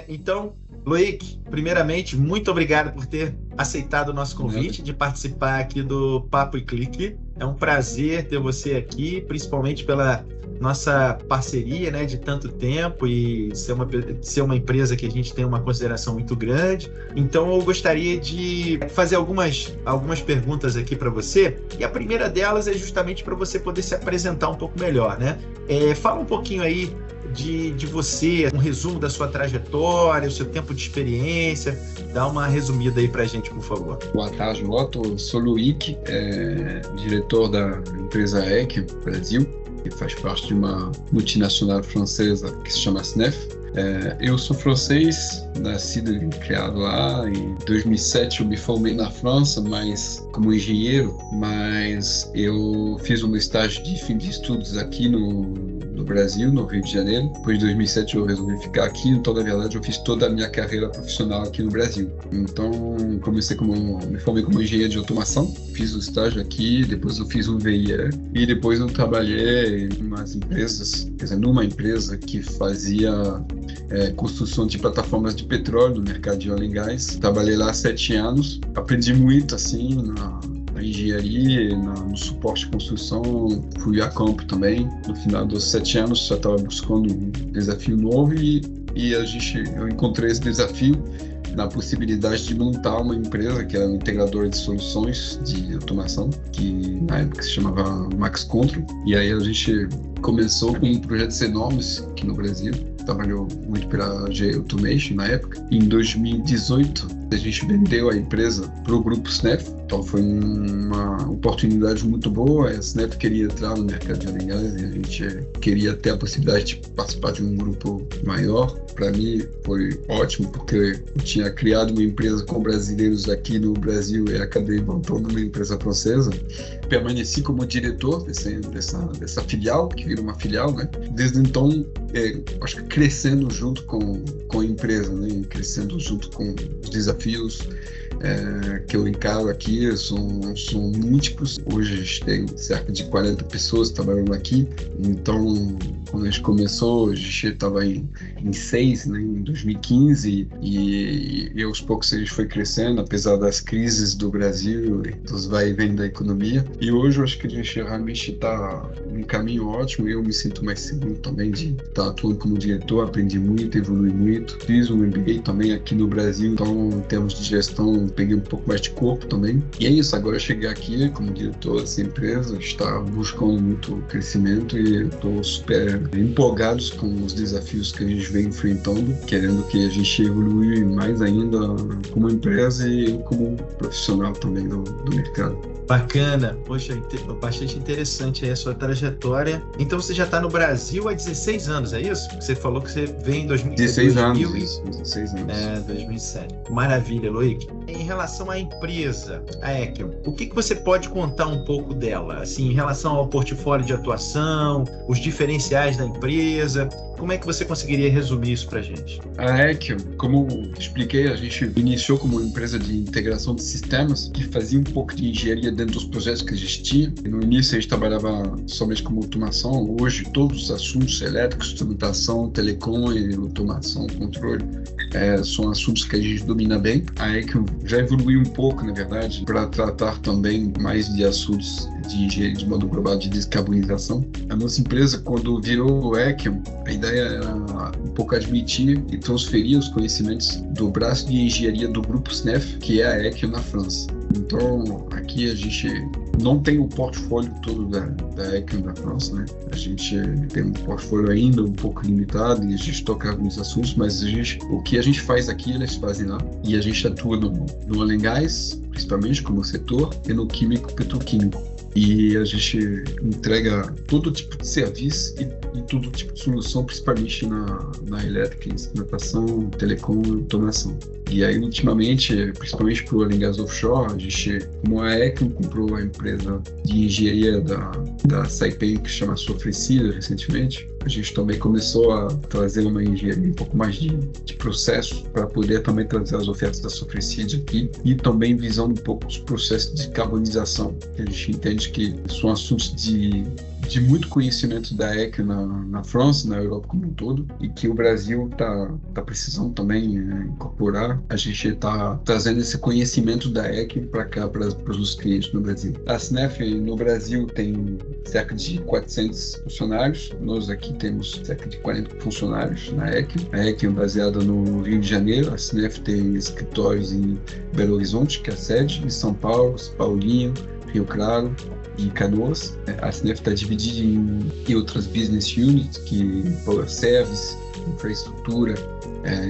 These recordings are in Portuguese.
Então, Loic, primeiramente, muito obrigado por ter aceitado o nosso convite de participar aqui do Papo e Clique. É um prazer ter você aqui, principalmente pela nossa parceria, né, de tanto tempo e ser uma empresa que a gente tem uma consideração muito grande. Então, eu gostaria de fazer algumas perguntas aqui para você. E a primeira delas é justamente para você poder se apresentar um pouco melhor, né? Fala um pouquinho aí de você, um resumo da sua trajetória, o seu tempo de experiência. Dá uma resumida aí para a gente, por favor. Boa tarde, Otto. Sou Loic, diretor da empresa EC Brasil, que faz parte de uma multinacional francesa que se chama SNEF. Eu sou francês, nascido e criado lá. Em 2007 eu me formei na França, mas como engenheiro, mas eu fiz um estágio de fim de estudos aqui no Brasil, no Rio de Janeiro. Depois de 2007 eu resolvi ficar aqui, então na verdade eu fiz toda a minha carreira profissional aqui no Brasil. Então me formei como engenheiro de automação, fiz o estágio aqui, depois eu fiz um VIE e depois eu trabalhei numa empresa que fazia construção de plataformas de petróleo no mercado de óleo e gás. Trabalhei lá 7 anos, aprendi muito assim na engenharia, no suporte de construção, fui a campo também. No final dos 7 anos já estava buscando um desafio novo e eu encontrei esse desafio na possibilidade de montar uma empresa que era um integrador de soluções de automação, que na época se chamava Max Control. E aí a gente começou com projetos enormes aqui no Brasil. Trabalhou muito pela GE Automation na época. Em 2018, a gente vendeu a empresa para o grupo SNEF. Então foi uma oportunidade muito boa. A SNEF queria entrar no mercado de óleo e gás e a gente queria ter a possibilidade de participar de um grupo maior. Para mim foi ótimo, porque eu tinha criado uma empresa com brasileiros aqui no Brasil e acabei montando uma empresa francesa. Permaneci como diretor dessa filial, que virou uma filial, né? Desde então, acho que crescendo junto com a empresa, né? Crescendo junto com os desafios que eu encaro aqui, são múltiplos. Hoje a gente tem cerca de 40 pessoas trabalhando aqui. Então, quando a gente começou, a gente estava em 6, né, em 2015, e aos poucos a gente foi crescendo, apesar das crises do Brasil e dos vai e vem da economia. E hoje eu acho que a gente realmente está num caminho ótimo. Eu me sinto mais seguro também de estar atuando como diretor, aprendi muito, evolui muito. Fiz um MBA também aqui no Brasil, então em termos de gestão peguei um pouco mais de corpo também. E é isso, agora eu cheguei aqui como diretor dessa empresa, está buscando muito crescimento e estou super empolgados com os desafios que a gente vem enfrentando, querendo que a gente evolui mais ainda como empresa e como profissional também do mercado. Bacana, poxa, bastante interessante aí a sua trajetória. Então você já está no Brasil há 16 anos, é isso? Você falou que você veio em 16 anos. 2007. Maravilha, Loic. Em relação à empresa, a Ekion, o que você pode contar um pouco dela? Assim, em relação ao portfólio de atuação, os diferenciais da empresa, como é que você conseguiria resumir isso para a gente? A Ekion, como expliquei, a gente iniciou como uma empresa de integração de sistemas que fazia um pouco de engenharia dentro dos projetos que existiam. No início a gente trabalhava somente como automação. Hoje todos os assuntos elétricos, instrumentação, telecom e automação, controle, são assuntos que a gente domina bem. A Ekion já evoluiu um pouco, na verdade, para tratar também mais de assuntos de engenharia de modo global de descarbonização. A nossa empresa, quando virou o Ekion, a ideia era um pouco admitir e transferir os conhecimentos do braço de engenharia do grupo SNEF, que é a Ekion na França. Então, aqui a gente não tem o portfólio todo da Ekion da França, né? A gente tem um portfólio ainda um pouco limitado e a gente toca alguns assuntos, mas o que a gente faz aqui, eles fazem lá. E a gente atua no óleo e gás, principalmente como setor, e no químico petroquímico. E a gente entrega todo tipo de serviço e todo tipo de solução, principalmente na elétrica, instrumentação, telecom e automação. E aí, ultimamente, principalmente para o óleo e gás offshore, a gente, como a Ekion comprou a empresa de engenharia da Saipem, que se chama Sofrecida, recentemente, a gente também começou a trazer uma engenharia um pouco mais de processo para poder também trazer as ofertas da Sofrecida aqui e também visando um pouco os processos de carbonização, que a gente entende que são assuntos de de muito conhecimento da EC na França, na Europa como um todo, e que o Brasil tá precisando também incorporar. A gente está trazendo esse conhecimento da EC para cá, para os clientes no Brasil. A SNEF no Brasil tem cerca de 400 funcionários, nós aqui temos cerca de 40 funcionários na EC. A EC é baseada no Rio de Janeiro, a SNEF tem escritórios em Belo Horizonte, que é a sede, em São Paulo, Paulinho, Rio Claro e Canoas. A SNEF está dividida em outras business units, que Power Service, infraestrutura,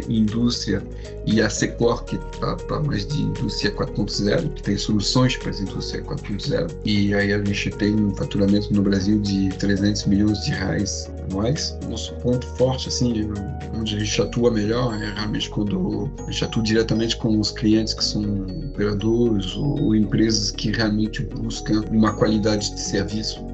indústria, e a Secor, que está para mais de indústria 4.0, que tem soluções para a indústria 4.0. E aí a gente tem um faturamento no Brasil de 300 milhões de reais anuais. Nosso ponto forte, assim, onde a gente atua melhor, é realmente quando a gente atua diretamente com os clientes que são operadores ou empresas que realmente buscam uma qualidade de serviço,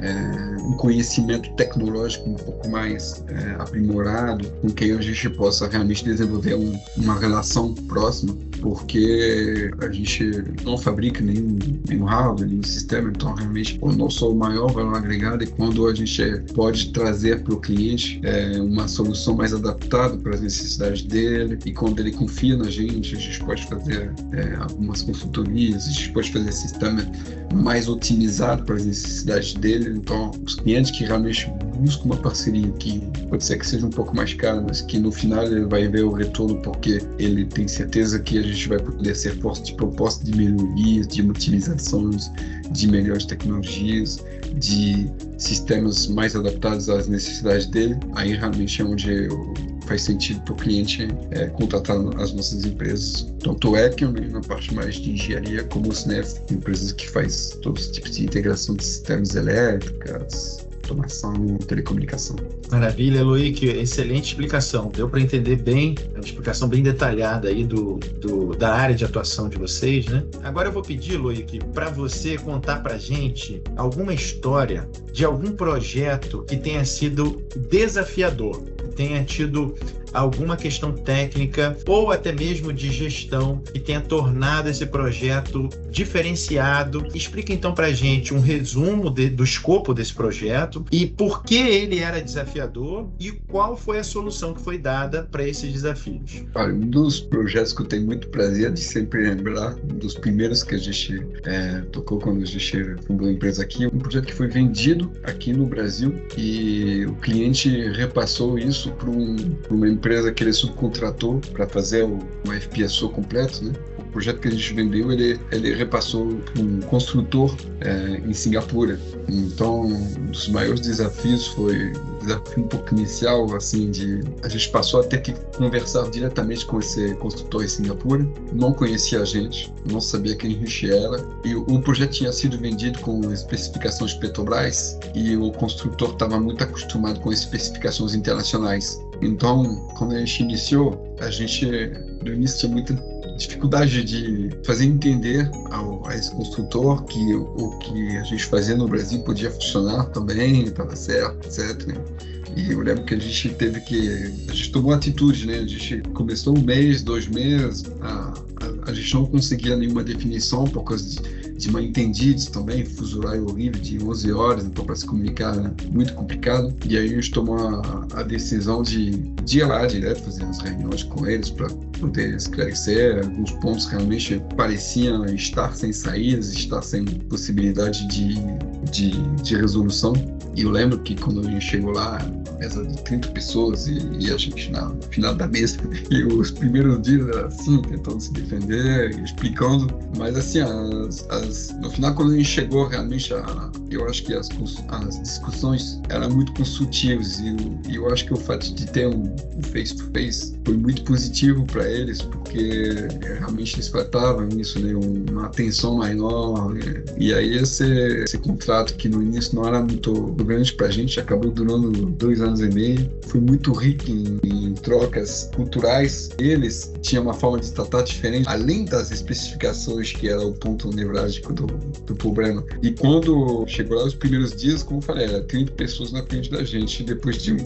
um conhecimento tecnológico um pouco mais aprimorado, com quem a gente possa realmente desenvolver uma relação próxima, porque a gente não fabrica nenhum hardware, nenhum sistema, então realmente o nosso maior valor agregado é quando a gente pode trazer para o cliente uma solução mais adaptada para as necessidades dele, e quando ele confia na gente, a gente pode fazer algumas consultorias, a gente pode fazer sistema mais otimizado para as necessidades dele. Então, os clientes que realmente buscam uma parceria que pode ser que seja um pouco mais cara, mas que no final ele vai ver o retorno porque ele tem certeza que a gente vai poder ser forte de proposta de melhorias, de otimizações, de melhores tecnologias, de sistemas mais adaptados às necessidades dele. Aí realmente é onde faz sentido para o cliente contratar as nossas empresas, tanto o Econ, na parte mais de engenharia, como o SNEF, empresas que faz todos os tipos de integração de sistemas elétricas, automação, telecomunicação. Maravilha, Loic, excelente explicação. Deu para entender bem, uma explicação bem detalhada aí da área de atuação de vocês, né? Agora eu vou pedir, Loic, para você contar para a gente alguma história de algum projeto que tenha sido desafiador, que tenha tido alguma questão técnica ou até mesmo de gestão que tenha tornado esse projeto diferenciado. Explica então para a gente um resumo do escopo desse projeto e por que ele era desafiador e qual foi a solução que foi dada para esses desafios. Olha, um dos projetos que eu tenho muito prazer de sempre lembrar, um dos primeiros que a gente tocou quando a gente fundou a empresa aqui, um projeto que foi vendido aqui no Brasil e o cliente repassou isso para uma empresa que ele subcontratou para fazer o FPSO completo, né? O projeto que a gente vendeu, ele repassou para um construtor em Singapura. Então, um dos maiores desafios foi um desafio um pouco inicial, assim, a gente passou a ter que conversar diretamente com esse construtor em Singapura. Não conhecia a gente, não sabia quem a gente era, e o projeto tinha sido vendido com especificações Petrobras e o construtor estava muito acostumado com especificações internacionais. Então, quando a gente iniciou, no início tinha muita dificuldade de fazer entender a esse construtor que o que a gente fazia no Brasil podia funcionar também, estava certo, etc. E eu lembro que a gente tomou atitude, né? A gente começou 1 mês, 2 meses, a gente não conseguia nenhuma definição por causa de mal entendidos também, fuso horário horrível de 11 horas, então para se comunicar muito complicado. E aí a gente tomou a decisão de ir lá direto, fazer as reuniões com eles para poder esclarecer alguns pontos que realmente pareciam estar sem saídas, estar sem possibilidade de resolução. E eu lembro que quando a gente chegou lá, mesa de 30 pessoas e a gente no final da mesa, e os primeiros dias era assim, tentando se defender, explicando, mas assim, no final quando a gente chegou realmente, eu acho que as discussões eram muito construtivas e eu acho que o fato de ter um face-to-face foi muito positivo para eles, porque realmente eles faltavam isso, né, uma atenção maior, e aí esse contrato que no início não era muito grande para a gente, acabou durando 2 anos e meio, foi muito rico em trocas culturais. Eles tinham uma forma de tratar diferente, além das especificações que era o ponto nevrálgico diagnóstico do problema. E quando chegou lá os primeiros dias, como eu falei, era 30 pessoas na frente da gente. E depois de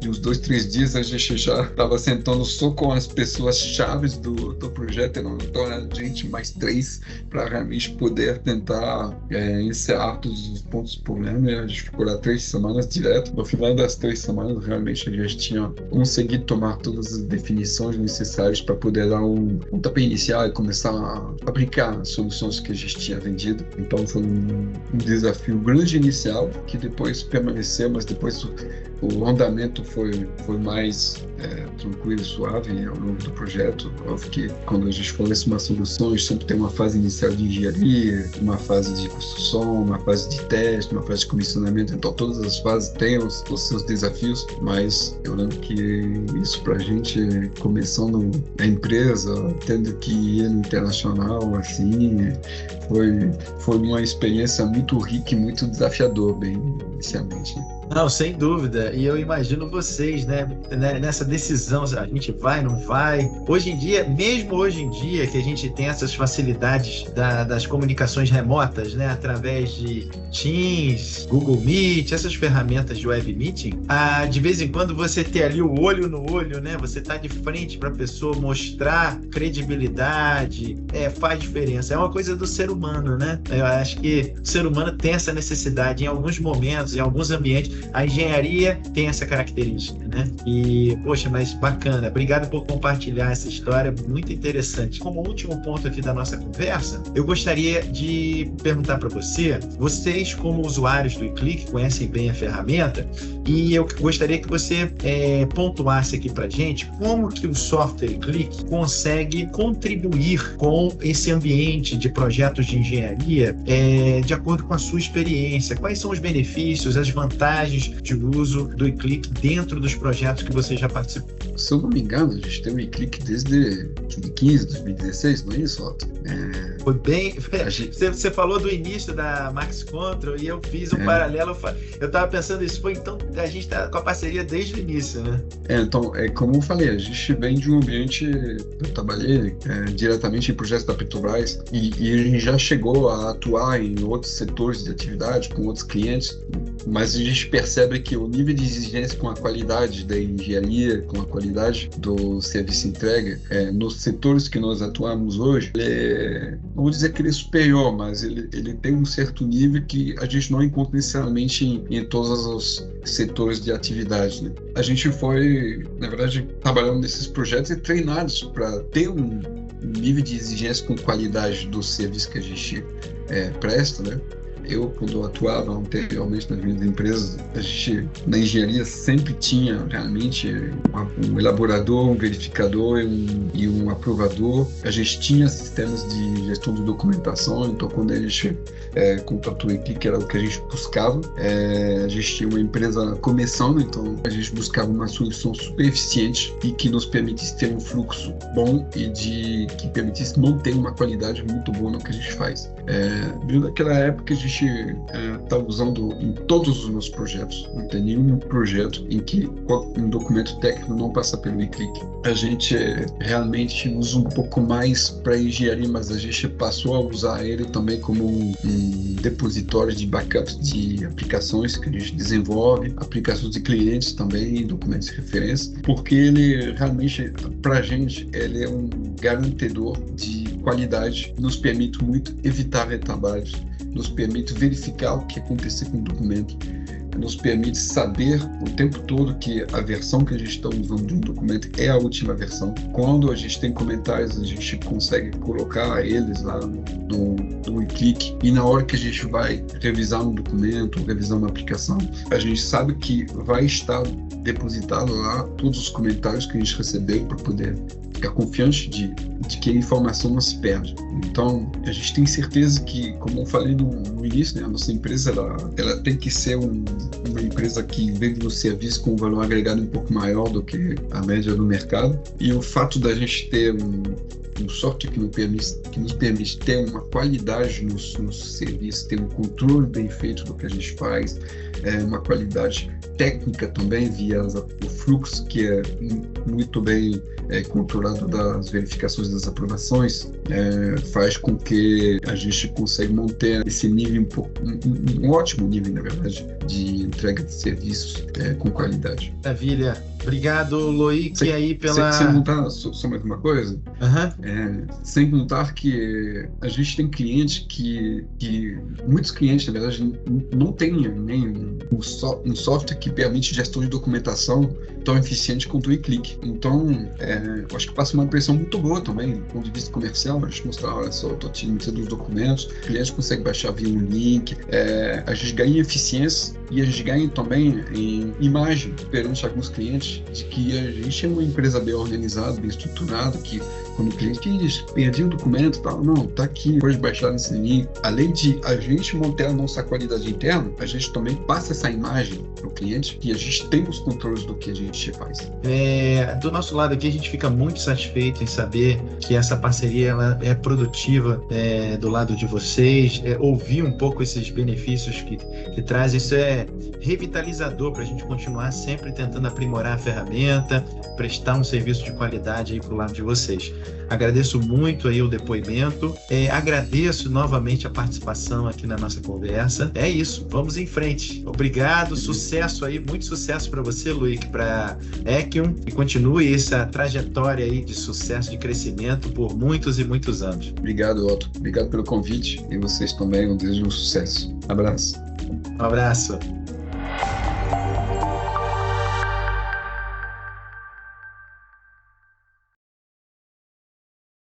uns 2, 3 dias, a gente já estava sentando só com as pessoas chaves do projeto, então a gente mais 3 para realmente poder tentar encerrar todos os pontos do problema. E a gente ficou lá 3 semanas direto. No final das 3 semanas, realmente a gente tinha conseguido tomar todas as definições necessárias para poder dar um pontapé inicial e começar a fabricar as soluções que a gente tinha vendido. Então foi um desafio grande inicial que depois permaneceu, mas depois o andamento foi mais tranquilo e suave ao longo do projeto. Óbvio que quando a gente fornece uma solução, a gente sempre tem uma fase inicial de engenharia, uma fase de construção, uma fase de teste, uma fase de comissionamento. Então todas as fases têm os seus desafios, mas eu lembro que isso pra gente, começando a empresa, tendo que ir no internacional, assim, foi uma experiência muito rica e muito desafiador, bem inicialmente, né? Não, sem dúvida. E eu imagino vocês, né, nessa decisão, a gente vai, não vai. Hoje em dia, mesmo hoje em dia, que a gente tem essas facilidades das comunicações remotas, né, através de Teams, Google Meet, essas ferramentas de web meeting, de vez em quando você ter ali o olho no olho, né, você tá de frente para a pessoa, mostrar credibilidade, faz diferença. É uma coisa do ser humano, né? Eu acho que o ser humano tem essa necessidade em alguns momentos, em alguns ambientes. A engenharia tem essa característica, né? E, poxa, mas bacana. Obrigado por compartilhar essa história, muito interessante. Como último ponto aqui da nossa conversa, eu gostaria de perguntar para vocês como usuários do eClick conhecem bem a ferramenta, e eu gostaria que você pontuasse aqui para gente como que o software eClick consegue contribuir com esse ambiente de projetos de engenharia de acordo com a sua experiência. Quais são os benefícios, as vantagens de uso do eClick dentro dos projetos que você já participou? Se eu não me engano, a gente tem o eClick desde 2015, 2016, não é isso, Otto? Foi bem... Você falou do início da Max Control e eu fiz um paralelo. Eu estava pensando isso, então a gente está com a parceria desde o início, né? Então, como eu falei, a gente vem de um ambiente... Eu trabalhei diretamente em projetos da Petrobras e a gente já chegou a atuar em outros setores de atividade, com outros clientes, mas a gente percebe que o nível de exigência com a qualidade da engenharia, com a qualidade do serviço entregue, nos setores que nós atuamos hoje, não vou dizer que ele é superior, mas ele tem um certo nível que a gente não encontra necessariamente em todos os setores de atividade, né? A gente foi, na verdade, trabalhando nesses projetos e treinados para ter um nível de exigência com qualidade do serviço que a gente presta, né? Eu, quando atuava anteriormente nas minhas empresas, a gente, na engenharia, sempre tinha realmente um elaborador, um verificador e um aprovador. A gente tinha sistemas de gestão de documentação, então quando a gente contratou aqui, que era o que a gente buscava, a gente tinha uma empresa começando, então a gente buscava uma solução super eficiente e que nos permitisse ter um fluxo bom e que permitisse manter uma qualidade muito boa no que a gente faz. Desde aquela época a gente está usando em todos os meus projetos. Não tem nenhum projeto em que um documento técnico não passa pelo eClick. A gente realmente usa um pouco mais para engenharia, mas a gente passou a usar ele também como um depositório de backups de aplicações que a gente desenvolve, aplicações de clientes também, documentos de referência, porque ele realmente, para a gente, ele é um garantidor de qualidade, nos permite muito evitar retrabalhos, nos permite verificar o que aconteceu com o documento, nos permite saber o tempo todo que a versão que a gente está usando de um documento é a última versão. Quando a gente tem comentários, a gente consegue colocar eles lá no eClick, e na hora que a gente vai revisar um documento, revisar uma aplicação, a gente sabe que vai estar depositado lá todos os comentários que a gente recebeu para poder ficar confiante de que a informação não se perde. Então, a gente tem certeza que, como eu falei no início, né, a nossa empresa ela tem que ser uma empresa que vende no serviço com um valor agregado um pouco maior do que a média do mercado. E o fato da gente ter um software que nos permite ter uma qualidade no serviço, ter um controle bem feito do que a gente faz, uma qualidade técnica também, via o fluxo, que é muito bem controlado das verificações das aprovações, faz com que a gente consiga manter esse nível, um ótimo nível, na verdade, de entrega de serviços com qualidade. Maravilha. Obrigado, Loic, aí pela... Sem contar, só mais uma coisa, sem contar que a gente tem clientes que muitos clientes, na verdade, não têm nem um software que permite gestão de documentação tão eficiente quanto o eClick. Então, eu acho que passa uma impressão muito boa também, do ponto de vista comercial. A gente mostrar, olha só, estou otimizando os documentos, o cliente consegue baixar via um link, a gente ganha em eficiência e a gente ganha também em imagem perante alguns clientes de que a gente é uma empresa bem organizada, bem estruturada, que quando o cliente diz, perdi um documento e tal, não, tá aqui, pode baixar nesse link. Além de a gente manter a nossa qualidade interna, a gente também passa essa imagem para o cliente e a gente tem os controles do que a gente faz. Do nosso lado aqui, a gente fica muito satisfeito em saber que essa parceria ela é produtiva do lado de vocês, ouvir um pouco esses benefícios que traz, isso é revitalizador para a gente continuar sempre tentando aprimorar a ferramenta, prestar um serviço de qualidade aí para o lado de vocês. Agradeço muito aí o depoimento, agradeço novamente a participação aqui na nossa conversa. É isso, vamos em frente. Obrigado, sucesso aí, muito sucesso para você, Loic, para Equium, e continue essa trajetória aí de sucesso, de crescimento por muitos e muitos anos. Obrigado, Otto. Obrigado pelo convite e vocês também, eu desejo um sucesso. Abraço. Um abraço.